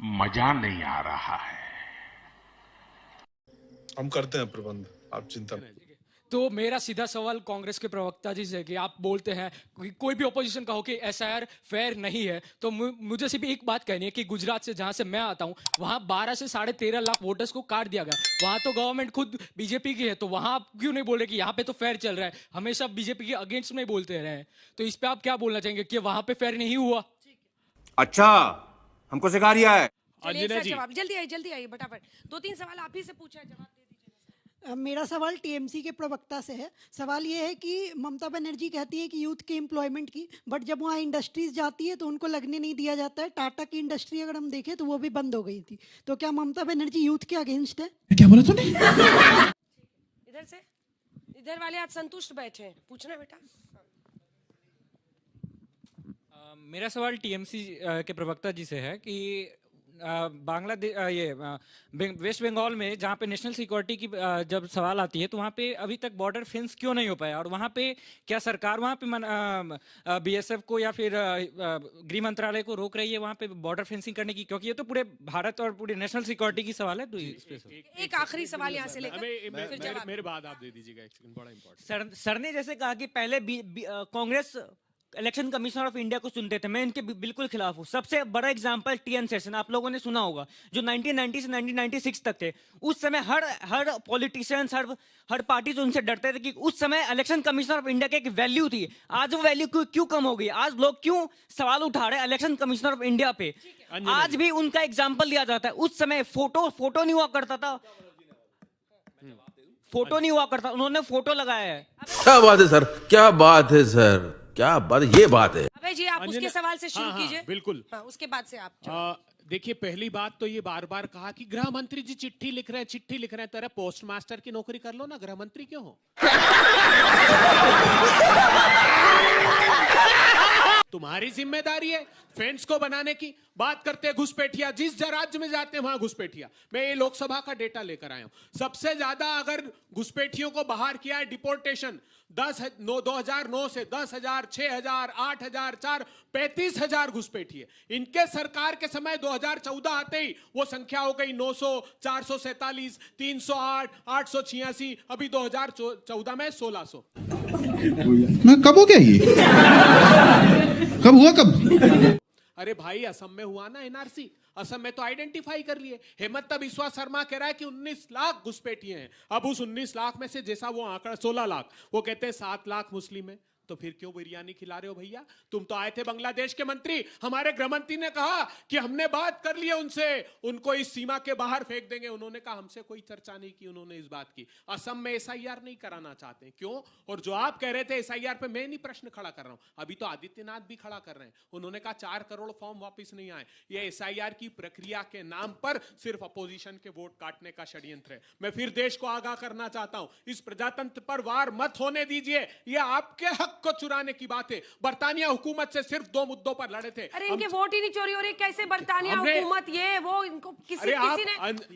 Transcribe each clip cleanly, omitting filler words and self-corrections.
मजा नहीं आ रहा है। हम करते हैं प्रबंध, आप चिंता नहीं। तो मेरा सीधा सवाल कांग्रेस के प्रवक्ता जी से कि आप बोलते हैं कि कोई भी ऑपोजिशन का हो कि एसआईआर फेयर नहीं है, तो मुझे सिर्फ एक बात कहनी है कि गुजरात से जहां से मैं आता हूं वहां 12 से 13.5 लाख वोटर्स को काट दिया गया। वहां तो गवर्नमेंट खुद बीजेपी की है, तो वहां आप क्यों नहीं बोल रहे कि यहाँ पे तो फेयर चल रहा है? हमेशा बीजेपी के अगेंस्ट में बोलते रहे हैं, तो इस पे आप क्या बोलना चाहेंगे कि वहां पे फेयर नहीं हुआ? अच्छा, हमको सिखा रिया है। जवाब जल्दी आइए फटाफट। 2-3 सवाल आप ही से पूछा है, जवाब दे दीजिए। मेरा सवाल टीएमसी के प्रवक्ता से है। सवाल ये है कि ममता बनर्जी कहती है कि यूथ के एम्प्लॉयमेंट की, बट जब वहाँ इंडस्ट्रीज जाती है तो उनको लगने नहीं दिया जाता है। टाटा की इंडस्ट्री अगर हम देखें तो वो भी बंद हो गई थी। तो क्या ममता बनर्जी यूथ के अगेंस्ट है? क्या बोला तूने? इधर से, इधर वाले आज संतुष्ट बैठे हैं, पूछना बेटा। मेरा सवाल टीएमसी के प्रवक्ता जी से है कि बांग्लादेश वेस्ट बंगाल में जहाँ पे नेशनल सिक्योरिटी की जब सवाल आती है तो वहाँ पे अभी तक बॉर्डर फेंस क्यों नहीं हो पाया, और वहाँ पे क्या सरकार वहाँ पे बीएसएफ को या फिर गृह मंत्रालय को रोक रही है वहाँ पे बॉर्डर फेंसिंग करने की? क्योंकि ये तो पूरे भारत और पूरे नेशनल सिक्योरिटी की सवाल है। तो एक आखिरी सवाल यहाँ से लेकर मेरे बाद आप दे दीजिएगा, बड़ा इंपॉर्टेंट। सर ने जैसे कहा कि पहले Congress election commissioner of India को सुनते थे, मैं इनके बिल्कुल खिलाफ हूँ। सबसे बड़ा एग्जांपल टीएन सेशन, आप लोगों ने सुना होगा, जो 1990 से 1996 तक थे। उस समय हर पॉलिटिशियंस, हर पार्टी उनसे डरते थे कि उस समय इलेक्शन कमिश्नर ऑफ इंडिया की एक वैल्यू थी। आज वो वैल्यू क्यों कम हो गई? आज लोग क्यों सवाल उठा रहे हैं इलेक्शन कमिश्नर ऑफ इंडिया पे? आज भी उनका एग्जाम्पल लिया जाता है। उस समय फोटो नहीं हुआ करता था, उन्होंने फोटो लगाया है। क्या बात है सर, क्या बात है सर, क्या बात है, ये बात है। अबे जी आप उसके सवाल से शुरू कीजिए। बिल्कुल। उसके बाद से आप देखिए, पहली बात तो ये बार बार कहा कि गृह मंत्री जी चिट्ठी लिख रहे हैं, तेरा पोस्ट मास्टर की नौकरी कर लो ना, गृह मंत्री क्यों हो? तुम्हारी जिम्मेदारी है फेंस को बनाने की। बात करते हैं घुसपैठिया, जिस राज्य में जाते हैं वहां घुसपैठिया। मैं ये लोकसभा का डेटा लेकर आया हूं। सबसे ज्यादा अगर घुसपैठियों को बाहर किया है डिपोर्टेशन 2009 से 10,000, 6,000, 8,000, 35,000 घुसपैठिए। इनके सरकार के समय 2014 आते ही वो संख्या हो गई 900, 447, 308, 886, अभी 2014 में 1600। मैं कब हो गया ये? कब हुआ कब? अरे भाई, असम में हुआ ना एनआरसी, असम में तो आइडेंटिफाई कर लिए। हेमंत बिस्वा शर्मा कह रहा है कि 19 लाख घुसपैठिए हैं। अब उस 19 लाख में से जैसा वो आंकड़ा 16 लाख, वो कहते हैं 7 लाख मुस्लिम है। तो फिर क्यों बिरयानी खिला रहे हो भैया? तुम तो आए थे बांग्लादेश के मंत्री, हमारे गृह मंत्री ने कहा कि हमने बात कर ली है उनसे, उनको इस सीमा के बाहर फेंक देंगे। उन्होंने कहा हमसे कोई चर्चा नहीं की उन्होंने इस बात की। असम में एसआईआर नहीं कराना चाहते, क्यों? और जो आप कह रहे थे एसआईआर पे, मैं नहीं प्रश्न खड़ा कर रहा हूं, अभी तो आदित्यनाथ भी खड़ा कर रहे हैं। उन्होंने कहा 4 करोड़ फॉर्म वापस नहीं आए। ये एसआईआर की प्रक्रिया के नाम पर सिर्फ अपोजिशन के वोट काटने का षड्यंत्र है। मैं फिर देश को आगाह करना चाहता हूं, इस प्रजातंत्र पर वार मत होने दीजिए। ये आपके हक को चुराने की बात है। बर्तानिया हुकूमत से सिर्फ 2 मुद्दों पर लड़े थे। अरे इनके वोट ही नहीं चोरी हो रही, कैसे बर्तानिया हुकूमत ये वो? इनको किसी ने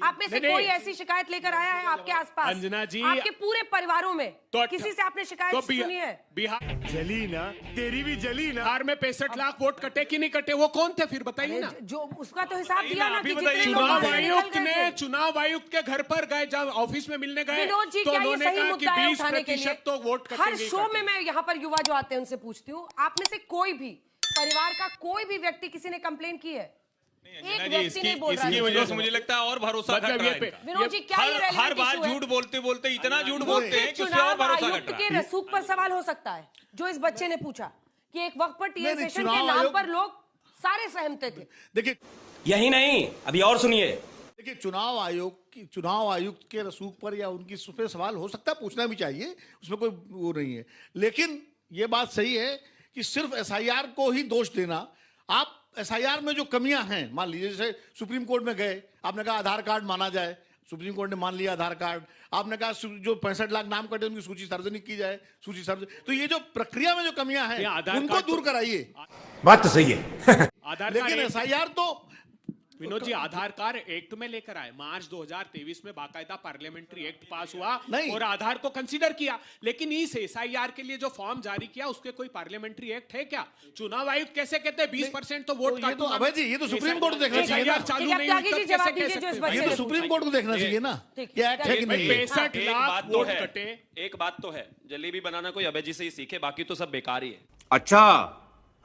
आप में से कोई ऐसी शिकायत लेकर आया है आपके आसपास? अंजना जी, आपके पूरे परिवारों में किसी से आपने शिकायत सुनी है? बिहार जली ना, तेरी भी जली ना। बिहार में 65 लाख वोट कटे कि नहीं कटे, वो कौन थे फिर बताइए ना। जो उसका तो हिसाब दिया ना कि चुनाव आयुक्त के घर पर गए, जब ऑफिस में मिलने गए तो उन्होंने कहा कि 20% तो वोट कटेंगे। हर शो में मैं यहाँ पर युवा जो आते हैं उनसे पूछती हूँ, आप में से कोई भी परिवार का कोई भी व्यक्ति किसी ने कंप्लेंट की है? एक व्यक्ति नहीं बोल रहा। इसकी वजह से मुझे लगता है और भरोसा घट रहा है। विनोद जी, क्या ये हर बार झूठ बोलते इतना झूठ बोलते हैं कि उससे और भरोसा घट रहा है। के रसूख पर सवाल हो सकता है, जो इस बच्चे ने पूछा कि एक वक्त पर टीएन सेशन के नाम पर लोग सारे सहमत थे। देखिए, यही नहीं, अभी और सुनिए। देखिए, चुनाव आयुक्त के रसूख पर या उनकी उस पर सवाल हो सकता है, पूछना भी चाहिए, उसमें कोई वो नहीं है। लेकिन ये बात सही है कि सिर्फ एसआईआर को ही दोष देना, आप एसआईआर में जो कमियां हैं, मान लीजिए जैसे सुप्रीम कोर्ट में गए, आपने कहा आधार कार्ड माना जाए, सुप्रीम कोर्ट ने मान लिया आधार कार्ड। आपने कहा जो 65 लाख नाम कटे उनकी सूची सार्वजनिक की जाए, सूची सार्वजनिक। तो ये जो प्रक्रिया में जो कमियां हैं उनको दूर कराइए। बात तो सही है। लेकिन एसआईआर तो विनोद जी आधार कार्ड एक्ट में लेकर आए, मार्च 2023 में बाकायदा पार्लियामेंट्री एक्ट पास हुआ और आधार को कंसीडर किया, लेकिन इस एसआईआर के लिए जो फॉर्म जारी किया उसके कोई पार्लियामेंट्री एक्ट है क्या? चुनाव आयुक्त कैसे कहते हैं 20% तो वोट ये तो अभय जी, ये तो सुप्रीम कोर्ट को देखना चाहिए ना। चालू नहीं हुई तब कैसे कह सकते हैं? ये तो सुप्रीम कोर्ट को देखना चाहिए ना, क्या एक्ट है कि नहीं है। 65 लाख वोट कटे। एक बात तो है, जलेबी बनाना कोई अभय जी से ही सीखे, बाकी तो सब बेकार ही है। अच्छा,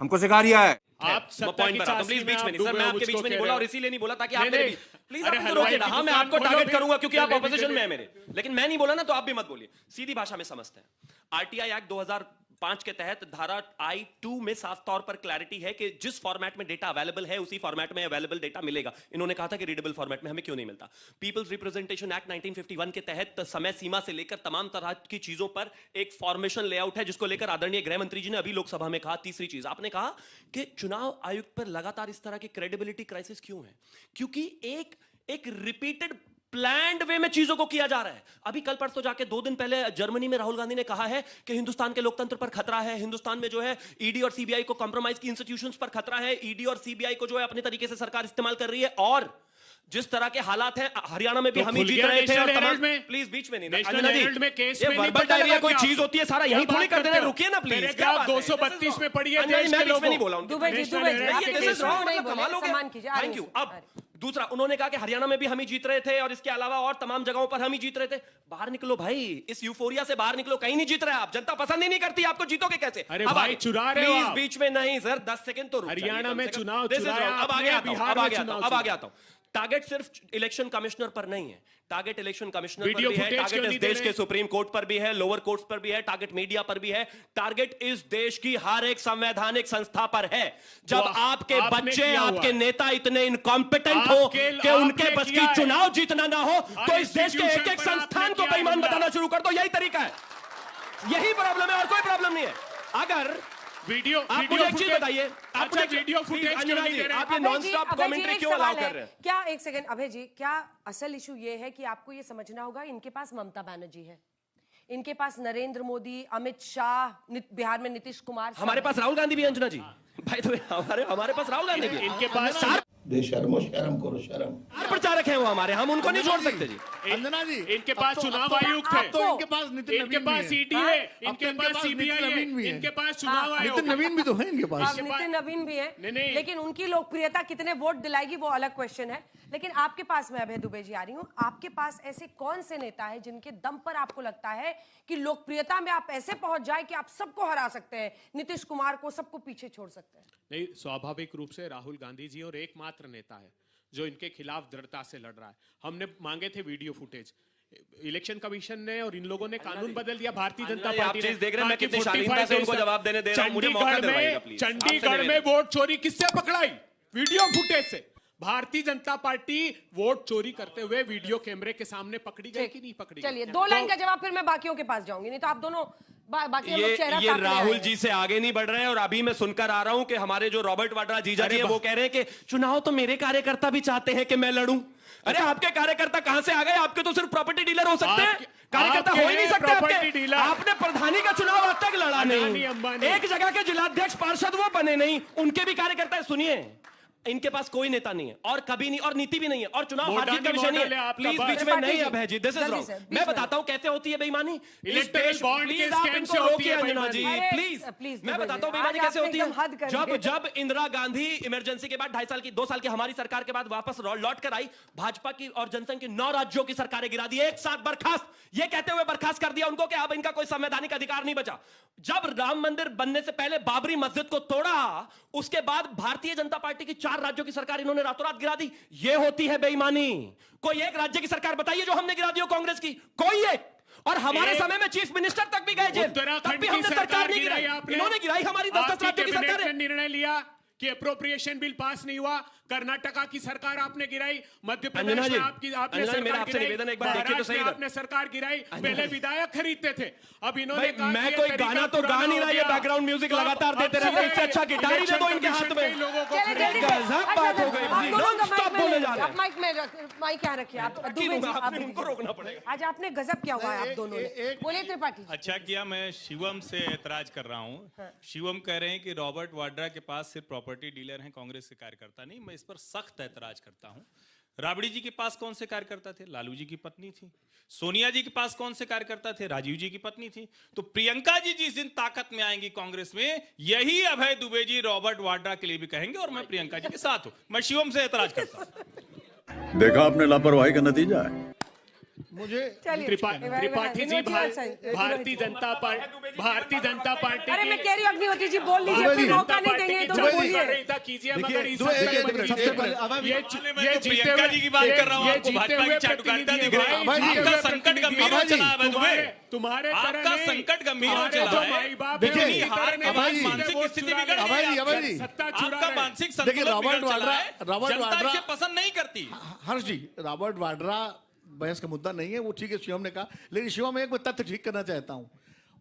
हमको सिखा रिया है। आप पॉइंट पर आता, प्लीज बीच में नहीं सर, मैं आपके बीच में नहीं बोला और इसीलिए नहीं बोला ताकि आप मेरे प्लीज आप मुझे रोकिए ना। हाँ, मैं आपको टारगेट करूंगा क्योंकि आप ऑपोजिशन में है मेरे, लेकिन मैं नहीं बोला ना तो आप भी मत बोलिए। सीधी भाषा में समझते हैं। आरटीआई एक्ट 2005 के तहत धारा I-2 में साफ तौर पर क्लैरिटी है कि जिस फॉर्मेट में डेटा अवेलेबल है उसी फॉर्मेट में अवेलेबल डेटा मिलेगा। इन्होंने कहा था कि रीडेबल फॉर्मेट में हमें क्यों नहीं मिलता। पीपल्स रिप्रेजेंटेशन एक्ट 1951 के तहत समय सीमा से लेकर तमाम तरह की चीजों पर एक फॉर्मेशन लेआउट है, जिसको लेकर आदरणीय गृह मंत्री जी ने अभी लोकसभा में कहा। तीसरी चीज आपने कहा कि चुनाव आयुक्त पर लगातार इस तरह की क्रेडिबिलिटी क्राइसिस क्यों है, क्योंकि एक रिपीटेड प्लान्ड वे में चीजों को किया जा रहा है। अभी कल परसों जाके 2 दिन पहले जर्मनी में राहुल गांधी ने कहा है कि हिंदुस्तान के लोकतंत्र पर खतरा है, हिंदुस्तान में जो है ईडी और सीबीआई को कॉम्प्रोमाइज की इंस्टीट्यूशंस पर खतरा है, ईडी और सीबीआई को जो है अपने तरीके से सरकार इस्तेमाल कर रही है। और जिस तरह के हालात हैं हरियाणा में भी हम ही जीत रहे थे और तमाम प्लीज बीच में नहीं, ये वर्बल डायरिया कोई चीज होती है, सारा यहीं थोड़ी कर देना। रुकिए ना प्लीज, 232 में पड़ी है। मैं बीच में नहीं बोला हूं। दुबे जी, दुबे जी, आप दिस इज रॉन्ग, नहीं मतलब बोले, कमाल हो सम्मान गया। कीजिए। Thank you. अब दूसरा, उन्होंने कहा कि हरियाणा में भी हम ही जीत रहे थे और इसके अलावा और तमाम जगहों पर हम ही जीत रहे थे। बाहर निकलो भाई, इस यूफोरिया से बाहर निकलो, कहीं नहीं जीत रहे आप। जनता पसंद ही नहीं करती आपको, जीतोगे कैसे? अरे भाई चुरा रहे हो आप। बीच में नहीं सर, 10 सेकंड तो रुक जाइए। हरियाणा में चुनाव चुराया, अब अब आगे बिहार आता हूं। टारगेट सिर्फ इलेक्शन कमिश्नर पर नहीं है, टारगेट इलेक्शन कमिश्नर पर वीडियो भी है, फुटेज टारगेट क्यों इस नहीं देश दे के रहे? सुप्रीम कोर्ट पर भी है, लोअर कोर्ट्स पर भी है, टारगेट मीडिया पर भी है, टारगेट इस देश की हर एक संवैधानिक संस्था पर है। जब आपके बच्चे, आपके नेता इतने इनकॉम्पिटेंट हो कि उनके बस की चुनाव जीतना ना हो, तो इस देश के एक एक संस्थान को बेईमान बताना शुरू कर दो। यही तरीका है, यही प्रॉब्लम है और कोई प्रॉब्लम नहीं है। अगर वीडियो आप मुझे एक चीज बताइए, आप मुझे वीडियो फुटेज क्यों नहीं दे रहे? आप ये नॉन स्टॉप कमेंट्री क्यों अलाउ कर रहे हैं? क्या एक सेकंड अभय जी, क्या असल इशू ये है कि आपको ये समझना होगा इनके पास ममता बनर्जी है, इनके पास नरेंद्र मोदी, अमित शाह, बिहार में नीतीश कुमार, हमारे पास राहुल गांधी भी, अंजना जी भाई, तो हमारे पास राहुल गांधी भी, इनके पास बेशर्मो, शर्म करो, शर्म। प्रचारक हैं वो हमारे, हम उनको नहीं छोड़ सकते जी। अंजना जी, इनके पास चुनाव आयुक्त है, तो इनके पास नितिन इनके नवीन पास भी है। ईडी है, अब इनके तो पास सीबीआई है, इनके पास चुनाव आयोग, नितिन नवीन भी तो है इनके पास। नितिन नवीन भी है, नहीं। लेकिन उनकी लोकप्रियता कितने वोट दिलाएगी वो अलग क्वेश्चन है। लेकिन आपके पास, मैं अभय दुबे जी आ रही हूँ, आपके पास ऐसे कौन से नेता है जिनके दम पर आपको लगता है कि लोकप्रियता में आप ऐसे पहुंच जाए कि आप सबको हरा सकते हैं, नीतीश कुमार को सबको पीछे छोड़ सकते हैं? नहीं, स्वाभाविक रूप से राहुल गांधी जी और एकमात्र नेता है जो इनके खिलाफ दृढ़ता से लड़ रहा है। हमने मांगे थे वीडियो फुटेज, इलेक्शन कमीशन ने और इन लोगों ने कानून बदल दिया, भारतीय जनता पार्टी ने। देख रहे हैं मैं कितनी शालीनता से उनको जवाब देने दे रहा हूं, मुझे मौका दिलवाइएगा प्लीज। चंडीगढ़ में वोट चोरी किससे पकड़ाई? वीडियो फुटेज से। भारतीय जनता पार्टी वोट चोरी करते हुए वीडियो कैमरे के सामने पकड़ी गई कि नहीं पकड़ी? चलिए 2 लाइन का जवाब, फिर मैं बाकियों के पास जाऊंगी, नहीं तो आप दोनों बाकी लोग चेहरा ये राहुल जी से आगे नहीं बढ़ रहे हैं। और अभी मैं सुनकर आ रहा हूं कि हमारे जो रॉबर्ट वाड्रा जीजा जी है वो कह रहे हैं कि चुनाव तो मेरे कार्यकर्ता भी चाहते हैं कि मैं लड़ूं। अरे आपके कार्यकर्ता कहां से आ गए? आपके तो सिर्फ प्रॉपर्टी डीलर हो सकते हैं, कार्यकर्ता हो ही नहीं सकते आपके। आपने प्रधानी का चुनाव आज तक लड़ा नहीं, एक जगह के जिलाध्यक्ष पार्षद वो बने नहीं, उनके भी कार्यकर्ता। सुनिए, इनके पास कोई नेता नहीं है और कभी नहीं, और नीति भी नहीं है, और चुनाव हार जीत का विषय नहीं है। प्लीज बीच में नहीं अब है जी, दिस इज रॉन्ग। मैं बताता हूं कैसे होती है बेईमानी। इलेक्टोरल बॉन्ड के स्कैम से होती है अंजना जी, प्लीज मैं बताता हूं बेईमानी कैसे होती है। जब इंदिरा गांधी इमरजेंसी के बाद 2 साल की हमारी सरकार के बाद वापस लौट कर आई, भाजपा की और जनसंघ की 9 राज्यों की सरकारें गिरा दी, एक साथ बर्खास्त, ये कहते हुए बर्खास्त कर दिया उनको कि अब इनका कोई संवैधानिक अधिकार नहीं बचा। जब राम मंदिर बनने से पहले बाबरी मस्जिद को तोड़ा, उसके बाद भारतीय जनता पार्टी की 4 राज्यों की सरकार इन्होंने रातों रात गिरा दी। ये होती है बेईमानी। कोई एक राज्य की सरकार बताइए जो हमने गिरा दी हो कांग्रेस की, कोई एक। और हमारे समय में चीफ मिनिस्टर तक भी गए जेल, तब भी हमने सरकार नहीं गिराई, इन्होंने गिराई हमारी 10 राज्यों की सरकार ने। निर्णय लिया कि अप्रोप्रिएशन बिल पास नहीं हुआ, कर्नाटका की सरकार आपने गिराई, मध्य प्रदेश में आपने सरकार गिराई, महाराष्ट्र में आपने सरकार गिराई, पहले विधायक खरीदते थे, अब इन्होंने कहा मैं कोई गाना तो गा नहीं रहा, ये बैकग्राउंड म्यूजिक लगातार देते रहते हैं, इससे अच्छा गिटार ही दे दो इनके हाथ में। गजब बात हो गई, नॉन स्टॉप बोले जा आप माइक यहाँ रखिए। आप दुबे जी, आप उनको रोकना पड़ेगा। आज आपने गजब किया हुआ है आप दोनों ने। बोले त्रिपाठी जी। अच्छा किया, मैं शिवम से ऐतराज कर रहा हूँ। शिवम कह रहे हैं कि रॉबर्ट वाड्रा के पास सिर्फ प्रॉपर्टी डीलर हैं, कांग्रेस के कार्यकर्ता नहीं। मैं इस पर सख्त ऐतराज करता हूँ। राबड़ी जी के पास कौन से कार्यकर्ता थे? लालू जी की पत्नी थी। सोनिया जी के पास कौन से कार्यकर्ता थे? राजीव जी की पत्नी थी। तो प्रियंका जी जिस दिन ताकत में आएंगी कांग्रेस में, यही अभय दुबे जी रॉबर्ट वाड्रा के लिए भी कहेंगे और मैं प्रियंका जी के साथ हूं। मैं शिवम से ऐतराज करता हूं। देखा आपने लापरवाही का नतीजा है। मुझे त्रिपाठी जी भारतीय जनता पार्टी अरे मैं कह रही हूँ अग्निहोत्री जी बोल लीजिए, फिर मौका नहीं देंगे तो बोलिए। कीजिए, मगर ये प्रियंका जी की बात कर रहा हूँ, आपको भाजपा की चाटुकारिता दिख रही है। आपका संकट गंभीर हो चला है, तुम्हारे आपका संकट गंभीर हो चला है। देखिए मानसिक स्थिति बिगड़ गई, आपका मानसिक संतुलन बिगड़ चला है, जनता इसे पसंद नहीं करती। हर्ष जी, रॉबर्ट वाड्रा बहस का मुद्दा नहीं है, वो ठीक है, शिवम ने कहा। लेकिन शिवम, एक मैं तथ्य ठीक करना चाहता हूं।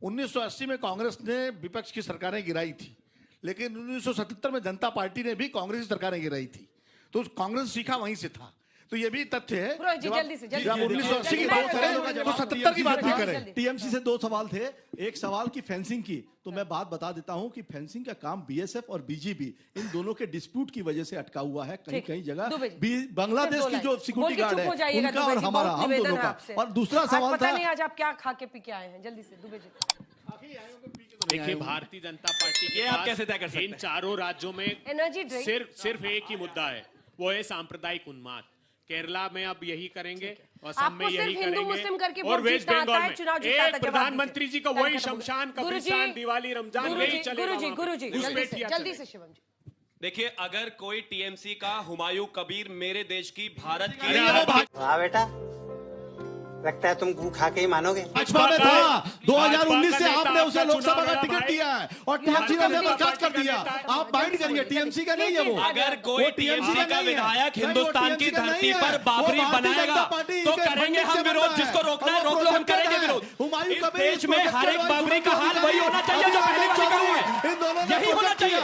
1980 में कांग्रेस ने विपक्ष की सरकारें गिराई थी, लेकिन 1977 में जनता पार्टी ने भी कांग्रेस की सरकारें गिराई थी। तो कांग्रेस सीखा वहीं से था। तो ये भी तथ्य है। जब 1980 की बात करें तो 77 की बात भी करें। टीएमसी से 2 सवाल थे। एक सवाल की फेंसिंग की, तो मैं बात बता देता हूं कि फेंसिंग का काम बीएसएफ और बीजीबी इन दोनों के डिस्प्यूट की वजह से अटका हुआ है। कहीं कहीं जगह बांग्लादेश की जो सिक्योरिटी गार्ड है उनका और हमारा, हम दोनों का। और दूसरा सवाल था, आज आप क्या खा के पी के आए हैं? जल्दी से दुबे जी। देखिए, भारतीय जनता पार्टी के आप कैसे तय कर सकते हैं? इन चारों राज्यों में एनर्जी ड्रिंक सिर्फ एक ही मुद्दा है, वो है सांप्रदायिक उन्माद। केरला में अब यही करेंगे, असम में यही करेंगे, और वेस्ट बंगाल में एक प्रधानमंत्री जी का वही शमशान, कब्रिस्तान, दिवाली, रमजान नहीं चलेगा। गुरुजी जल्दी से शिवम जी। देखिए, अगर कोई टीएमसी का हुमायूं कबीर मेरे देश की भारत की बेटा, लगता है तुम गू खा के ही मानोगे। भाजपा में था 2019 से, आपने उसे लोकसभा का टिकट दिया है और टीएमसी ने बर्खास्त कर दिया। आप माइंड करिए, टीएमसी का नहीं है वो। अगर कोई टीएमसी का विधायक हिंदुस्तान की धरती पर बाबरी बनाएगा तो करेंगे हम विरोध। जिसको रोकना है रोक लो, हम करेंगे विरोध। इस देश में हर एक बाबरी का हाल वही होना चाहिए जो पहले हुआ है, यही होना चाहिए।